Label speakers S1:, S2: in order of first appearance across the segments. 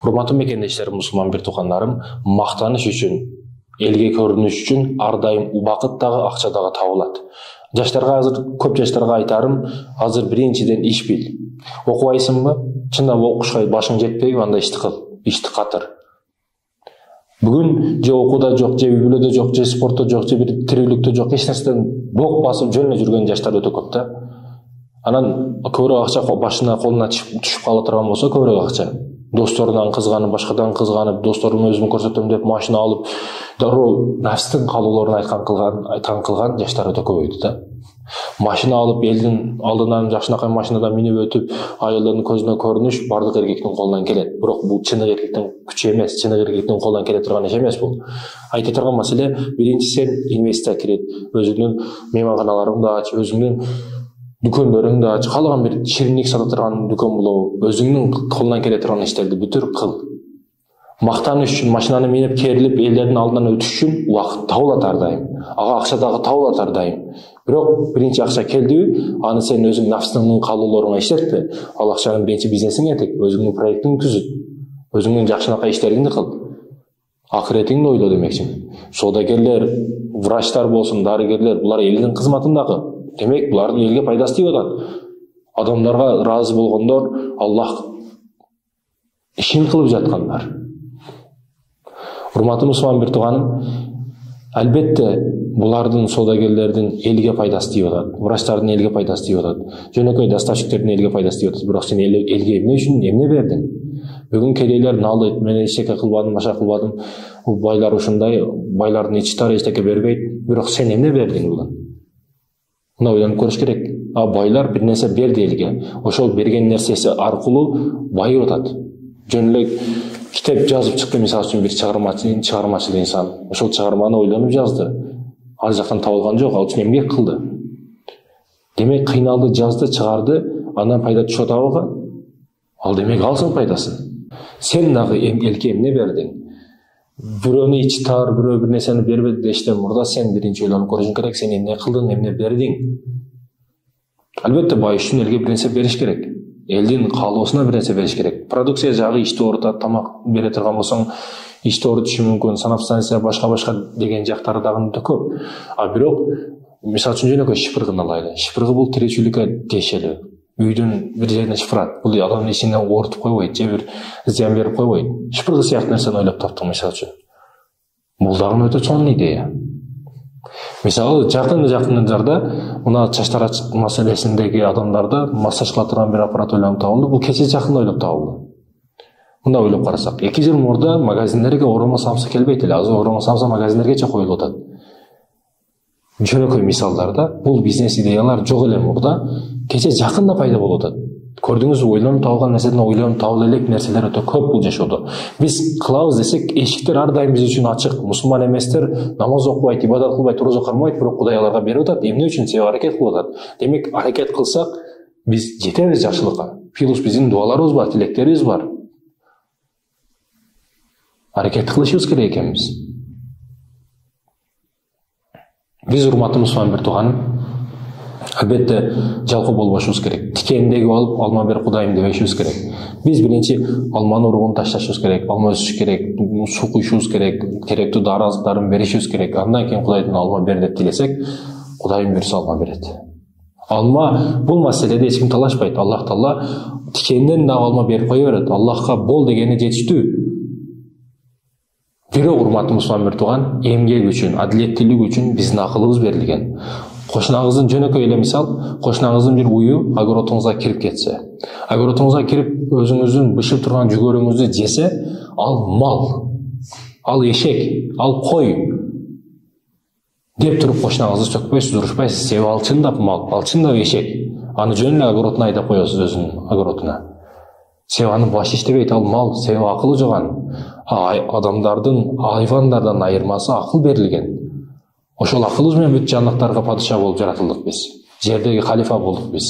S1: Урматтуу мекендештер, мусулман бир тукандарым, мактаныш үчүн, элге көрүнүш үчүн ар дайым убакыт дагы, акча дагы табылат. Жаштарга азыр, көп жаштарга айтарым, азыр биринчиден иш бил. Окубайсыңбы? Чындап окушка башың жетпейби? Анда ишти кыл, ишти катыр. Бүгүн же окууда жок, же үй-бүлөдө жок, же спортто жок, же бир тирүүлүктө жок, эч нерседен бок басып жөнүнө жүргөн жаштар өтө көп да. Анан көбүрөөк акча башына колуна түшүп кала турган болсо, көбүрөөк акча. Досторунан кызганып, башкадан кызганып, досторум өзүмө көрсөтөм деп машина алып, дароо нафстын калоолорун айткан кылган жаштар өтө көбөйдү да. Машина алып, элдин алдынан жакшынакай машинада минип өтүп, айылдын көзүнө көрүнүш бардык эркектин колунан келет. Бирок бул чыныгы эркектин күчү эмес, чыныгы эркектин колунан келе турган иш эмес бул. Айта турган маселе, биринчи сен инвестиция кирет, өзүңдүн мейманканаларыңды ач, өзүңдүн дүкөндөрүңдү ач, каалаган бир шириндик сата турган дүкөн болобу, өзүңдүн колунан келе турган иштерди бүтүр кыл. Мактаныш үчүн, машинаны минип керилип, элдердин алдынан өтүш үчүн убакыт табылат ар дайым. Ага акча дагы табылат ар дайым. Бирок биринчи акча келдиби, аны сен өзүң нафсыңдын калоолоруңа иштетпе. Ал акчаны биринчи бизнесиңе тек, өзүңдүн проектиңди түзүт, өзүңдүн жакшынакай иштериңди кыл. Акыретиңди ойло демекчи. Соодагерлер, врачтар болсун, дарыгерлер, булар элдин кызматындагы. Демек, булардын элге пайдасы тийип атат. Адамдарга ыраазы болгондор, Аллах ишин кылып жаткандар. Урматтуу мусулман бир тууганым, албетте булардын соодагерлердин элге пайдасы тийип атат, врачтардын элге пайдасы тийип атат, жөнөкөй доставщиктердин элге пайдасы тийип атат. Бирок сен элге эмне үчүн эмне бердиң? Бүгүн кедейлер налдайт, мен эчтеке кылбадым, башка кылбадым. Бул байлар ушундай, байлардын ичтары эчтеке бербейт. Бирок сен эмне бердиң буга? Мына ойлонуп көрүш керек. Байлар бир нерсе берди элге. Ошол берген нерсеси аркылуу байып атат. Жөн эле китеп жазып чыкты, мисалы үчүн бир чыгармачыл инсан. Ошол чыгарманы ойлонуп жазды. Ал жактан табылган жок, ал үчүн эмгек кылды. Демек кыйналды, жазды, чыгарды, андан пайда түшүп атабы? Ал демек алсын пайдасын. Сен дагы элге эмне бердиң? Бирөөнү ич тар, бирөө бир нерсени бербеди дештен мурда сен биринчи ойлонуп көрүшүң керек, сен эмне кылдың, эмне бердиң? Албетте бай үчүн элге бир нерсе бериш керек. Элдин каалоосуна бир нерсе бериш керек. Продукция жагы ишти оорутат, тамак бере турган болсоң, ишти оорутушу мүмкүн, санаптанция башка деген жактары дагы өтө көп. Бирок, мисалы үчүн жөнөкөй шыпыргыны алайлы. Шыпыргы бул тиричиликке тиешелүү. Үйдүн бир жерине шыпырат. Бул адамдын ичине оорутуп койбойт, же бир зыян берип койбойт. Шыпыргы сыяктуу нерсени ойлоп таптым, мисалы үчүн. Бул дагы өтө чоң идея. Мисалы, жакындарда мына чач тарач маселесиндеги адамдарда массаж кыла турган бир аппарат ойлонуп табылды. Бул кече жакында ойлоп табылды. Мында ойлоп карасак, 2 жыл мурда магазиндерге оромо самса келбейт эле. Азыр оромо самса магазиндергече коюлуп атат. Жөнөкөй мисалдарда бул бизнес идеялар жок эле мурда, кече жакында пайда болуп атат. Көрдүңүзбү, ойлонуп табылган нерседен ойлонуп табыла элек нерселер өтө көп бул жашоодо. Биз кылабыз десек, эшиктер ар дайым биз үчүн ачык. Мусулман эместер намаз окубайт, ибадат кылбайт, роза кармайт, бирок Кудай аларга берип атат. Эмне үчүн? Себеп аракет кылып атат. Демек, аракет кылсак, биз жетебиз жакшылыкка. Плюс биздин дуаларыбыз бар, тилектерибиз бар. Аракет кылышыбыз керек экенбиз. Биз урматтуу мусулман бир тууганым, албетте жалкоо болбошубуз керек. Тикендеги алып, алма бер Кудайым дебешибиз керек. Биз биринчи алманын уругун ташташыбыз керек, алма өсүш керек, суу куйушубуз керек, керектүү дары азыктарын беришибиз керек. Андан кийин Кудайдан алма бер деп тилесек, Кудайым буйрса алма берет. Алма бул маселеде эч ким талашпайт. Аллах Таала тикенден дагы алма берип кое берет. Аллахка бол дегени жетиштүү. Бирок урматтуу мусулман бир тууган, эмгек үчүн, адилеттүүлүк үчүн биздин акылыбыз берилген. Кошунаңыздын жөнөкөй эле мисал, кошунаңыздын бир ую огородуңузга кирип кетсе, огородуңузга кирип өзүңүздүн бышып турган жүгөрүңүздү жесе, ал мал, ал эшек, ал кой деп туруп кошунаңызды сөкпөйсүз, урушпайсыз. Себеби ал чындап мал, ал чындап эшек. Аны жөн эле огородуна айдап коесуз, өзүнүн огородуна. Себеби анын башы иштебейт, ал мал, себеби акылы жоган. Адамдардын айвандардан айырмасы акыл берилген. Ошол акылыбыз менен бүт жанлыктарга падыша болуп жаратылдык биз. Жердеги халифа болдук биз.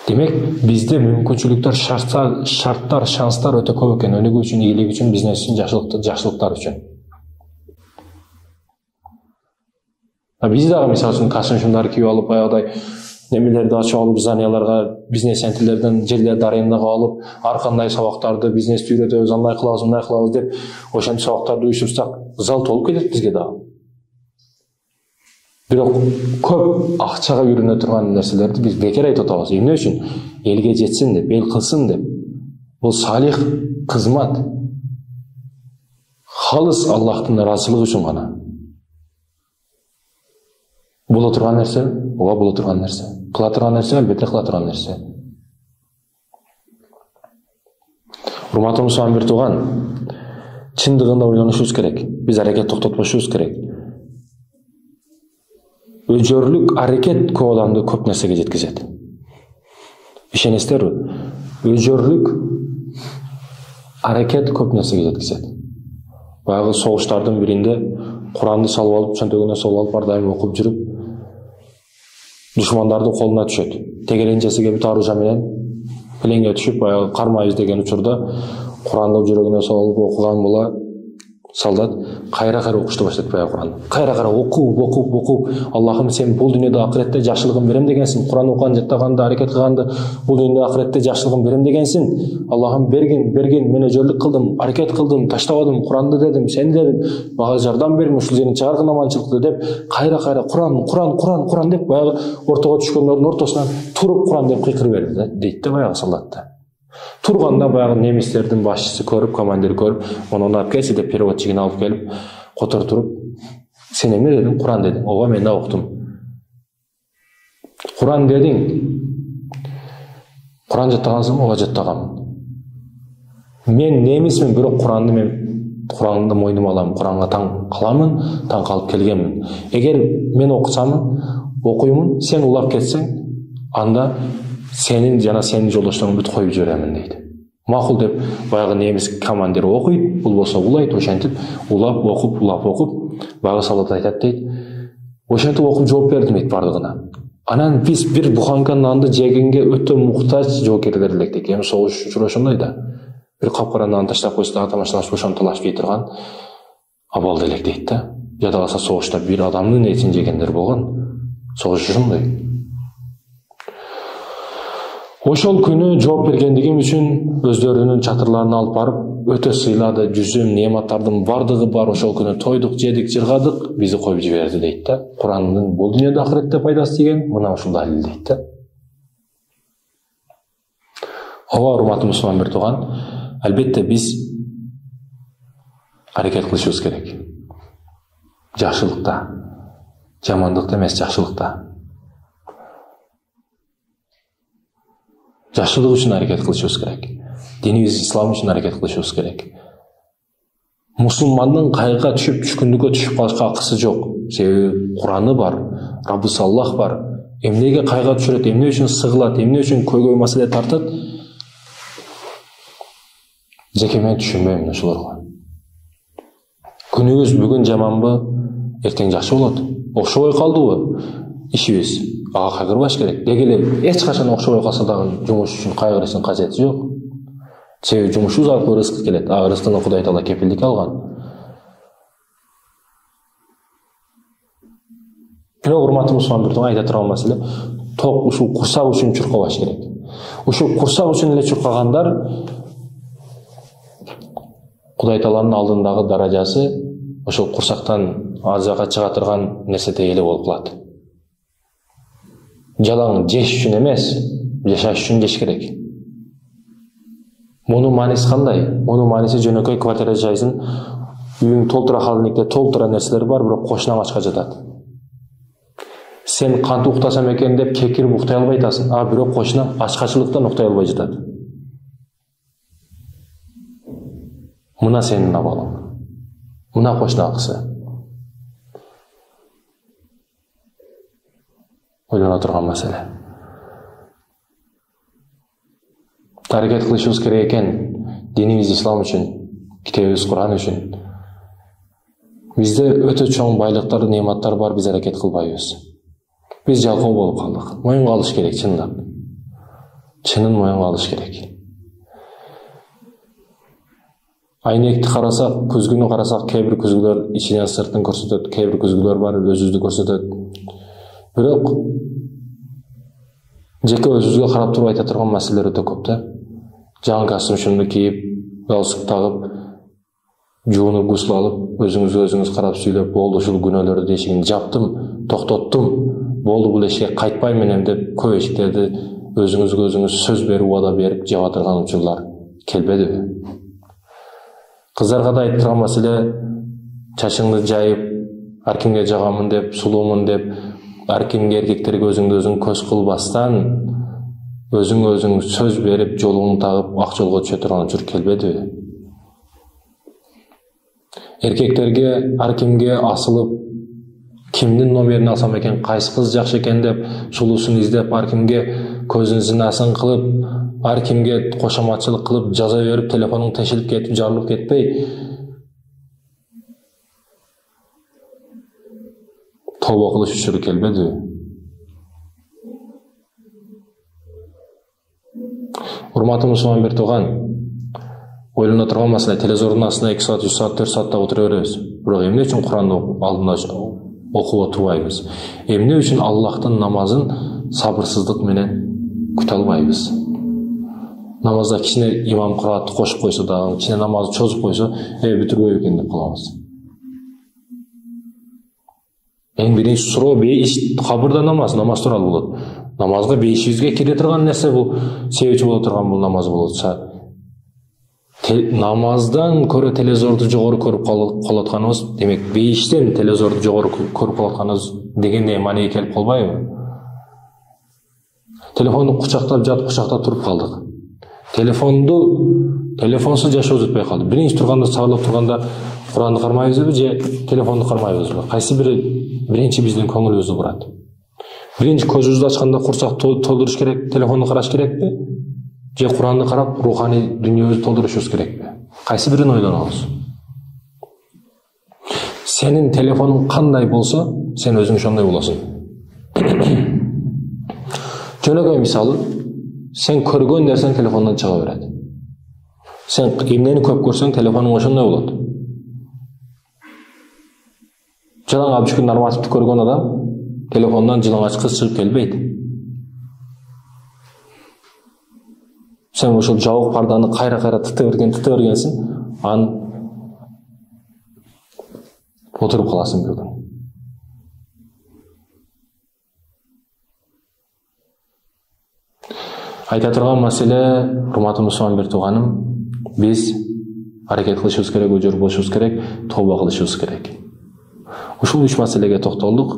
S1: Демек, бизде мүмкүнчүлүктөр, шарттар, шанстар өтө көп экен. Өнүгүү үчүн, ийгилик үчүн, бизнес үчүн, жакшылыктар үчүн. Биз дагы мисалы үчүн кашын шундар кийип алып, баягыдай немелерди ачып алып, зданияларга, бизнес центрлерден жерлерди арендаға алып, ар кандай сабактарды, бизнести үйрөтөбүз, андай кылабыз деп, ошентип сабактарды уюштурсак, зал толуп кетет бизге дагы. Бирок көп акчага үйрөнө турган нерселерди биз бекер айтып атабыз. Эмне үчүн? Элге жетсин деп, эл кылсын деп. Бул салих кызмат. Халыс Аллахтын ыраазылыгы үчүн гана. Була турган нерсе, ооба була турган нерсе. Кыла турган нерсе, албетте кыла турган нерсе. Урматтуу мусулман бир тууган, чындыгында ойлонушубуз керек. Биз аракет токтотпошубуз керек. Өжөрлүк аракет көп адамды көп нерсеге жеткизет. Ишенесиздерби? Өжөрлүк аракет көп нерсеге жеткизет. Баягы согуштардын биринде Куранды салып алып, чөнтөгүнө салып алып, ар дайым окуп жүрүп, душмандардын колуна түшөт. Тегеренчеси келип оружие менен пленге түшүп, баягы кармайбыз деген учурда Куранды жүрөгүнө салып окуган була солдат кайра окушты баштайт баягы Куранды. Кайра окуп, Аллахым сен бул дүйнөдө акыретте жакшылыгын берем дегенсиң. Куран окуган, жаттаганды, аракет кылганды бул дүйнөдө акыретте жакшылыгын берем дегенсиң. Аллахым берген, мен өжөрлүк кылдым, аракет кылдым, таштабадым, Куранды дедим, сен дедим, мага жардам бергин, ушул жерден чыгаргын аманчылыкты деп, кайра Куран деп баягы ортого түшкөндөрдүн ортосунан туруп Куран деп кыйкырып берди дейт да баягы солдатта. Турганда баягы немистердин башчысы көрүп, командир көрүп, муну алып келси деп переводчигин алып келип, котортуруп, сен эмне дедиң? Куран дедиң. Ооба, мен да уктум. Куран дедиң. Куран жаттагансың? Ооба, жаттагам. Мен немисмин, бирок Куранды мойнума алам, Куранга таң каламын, таң калып келгенмин. Эгер мен окусам, окуймун, сен улап кетсең, анда сенин жана сенин жолдошторуңду бүт коюп жиберемин дейт. Макул деп баягы немис командир окуйт, бул болсо улайт, ошентип улап окуп, баягы солдат айтат дейт. Ошентип окуп жооп бердим дейт бардыгына. Анан биз бир буханка нанды жегенге өтө муктаж жоокерлер элек. Эми согуш учуру ошондой да. Бир капкара нан таштап койсо дагы тамашалаш ошонтолашпай турган абалда элек дейт да. Жада калса согушта бир адамдын этин жегендер болгон. Согуш ошондой. Ошол күнү жооп бергендигим үчүн өздөрүнүн чатырларына алып барып, өтө сыйлады, жүзүм, неаматтардын бардыгы бар. Ошол күнү тойдук, жедик, жыргадык, бизди коюп жиберди дейт да. Курандын бул дүйнөдө акыретте пайдасы тиген, мына ушул далил дейт да. Ооба, урматтуу мусулман бир тууган, албетте биз аракет кылышыбыз керек. Жакшылыкта, жамандыкта эмес, жакшылыкта. Жакшылык үчүн аракет кылышыбыз керек. Динибиз ислам үчүн аракет кылышыбыз керек. Мусулмандын кайгыга түшүп, түшкүндүккө түшүп калышка акысы жок. Себеби Кураны бар, Раббысы Аллах бар. Эмнеге кайгыга түшүрөт, эмне үчүн сыгылат, эмне үчүн көйгөй маселе тартат? Жеке мен түшүнбөйм ошолорго. Күнүбүз бүгүн жаманбы, эртең жакшы болот. Окшобой калдыбы ишибиз? Ага кайгырбаш керек. Деги эле эч качан окшобой калса дагы жумуш үчүн кайгырыштын кажети жок. Себеби жумушубуз аркылуу рызык келет. А рызыктын Кудай Таала кепилдик алган. Бирок урматтуу мусулман бир айта турган маселе, ток ушул курсак үчүн чуркабаш керек. Ушул курсак үчүн эле чуркагандар Кудай Тааланын алдындагы даражасы ошол курсактан азага чыга турган нерседей эле болуп калат. Жалаң жеш үчүн эмес, жашаш үчүн жеш керек. Мунун мааниси кандай? Мунун мааниси жөнөкөй квартира жайсың, үйүң толтура халдыкте толтура нерселер бар, бирок кошуна ачка жатат. Сен кантип уктасам экен деп кекирип уктай албай атасың, а бирок кошуна ачкачылыктан уктай албай жатат. Мына сенин абалың. Мына кошуна акысы. Ойлона турган маселе. Аракет кылышыбыз керек экен, динибиз ислам үчүн, китебибиз Куран үчүн. Бизде өтө чоң байлыктар, неаматтар бар, биз аракет кылбайбыз. Биз жалкоо болуп калдык. Моюнга алыш керек, чындап. Чынын моюнга алыш керек. Айнекти карасак, күзгүнү карасак, кээ бир күзгүлөр ичинен сыртын көрсөтөт, кээ бир күзгүлөр бар, өзүбүздү көрсөтөт. Бирок жеке өзүбүзгө карап туруп айта турган маселелер өтө көп да. Жаңы костюмчумду кийип, галстук тагып, жуунуп, гусул алып, өзүңүзгө өзүңүз карап сүйлөп, болду ушул күнөөлөрдү эшигин жаптым, токтоттум, болду бул эшикке кайтпаймын эми деп көп эшиктерди өзүңүзгө өзүңүз сөз берип, убада берип жаба турган учурлар келбедиби? Кыздарга да айтып турган маселе, чачыңды жайып, ар кимге жагамын деп, сулуумун деп, ар кимге эркектерге өзүңдү өзүң көз кылбастан, өзүңө өзүң сөз берип, жолуңду тагып, ак жолго түшө турган учур келбедиби? Эркектерге ар кимге асылып, кимдин номерин алсам экен, кайсы кыз жакшы экен деп, сулуусун издеп, ар кимге көзүн зинасын кылып, ар кимге кошоматчылык кылып, жаза берип, телефонуң тешилип кетип, жарылып кетпей, тобо кылыш учуру келбедиби? Урматтуу мусулман бир тууган, ойлоно турган маселе, телевизордун астында 2 саат, 3 саат, 4 саатта отура беребиз. Бирок эмне үчүн Куранды алдында окуп отурбайбыз? Эмне үчүн Аллахтын намазын сабырсыздык менен күтө албайбыз? Намазда кичине имам кыраатты кошуп койсо дагы, кичине намазды чозуп койсо, бүтүрбөйбү экен деп калабыз. Эң биринчи суроо, кабырда намаз тууралуу болот. Намазга бейишибизге кире турган нерсе бул, себепчи боло турган бул намаз болотса, намаздан көрө телевизорду жогору көрүп калатканыбыз, демек бейиштен телевизорду жогору көрүп калатканыбыз дегендей маанеге келип калбайбы? Телефонду кучактап жатып, кучактап туруп калдык. Телефонсуз жашоо өтпөй калды. Биринчи турганда, сабырлап турганда Куранды кармайбызбы же телефонду кармайбызбы? Кайсы бири биринчи биздин көңүлүбүздү бурат? Биринчи көзүбүздү ачканда курсак толтуруш керек, телефонду караш керекпи? Же Куранды карап, руханий дүйнөбүздү толтурушубуз керекпи? Кайсы бирин ойлонобуз? Сенин телефонуң кандай болсо, сен өзүң ошондой болосуң. Жөнөкөй мисалы, сен көргөн нерсең телефондон чыга берет. Сен эмнени көп көрсөң, телефонуң ошондой болот. Жалаңачты нормативди көргөн адам телефондон жалаңач кыз чыгып келбейт. Сен ошол жабык парданы кайра тыта бергенсиң, анан отуруп каласың бир күн. Айта турган маселе, урматтуу мусулман бир тууганым, биз аракет кылышыбыз керек, өжөр болушубуз керек, тооба кылышыбыз керек. Ушул 3 маселеге токтолдук.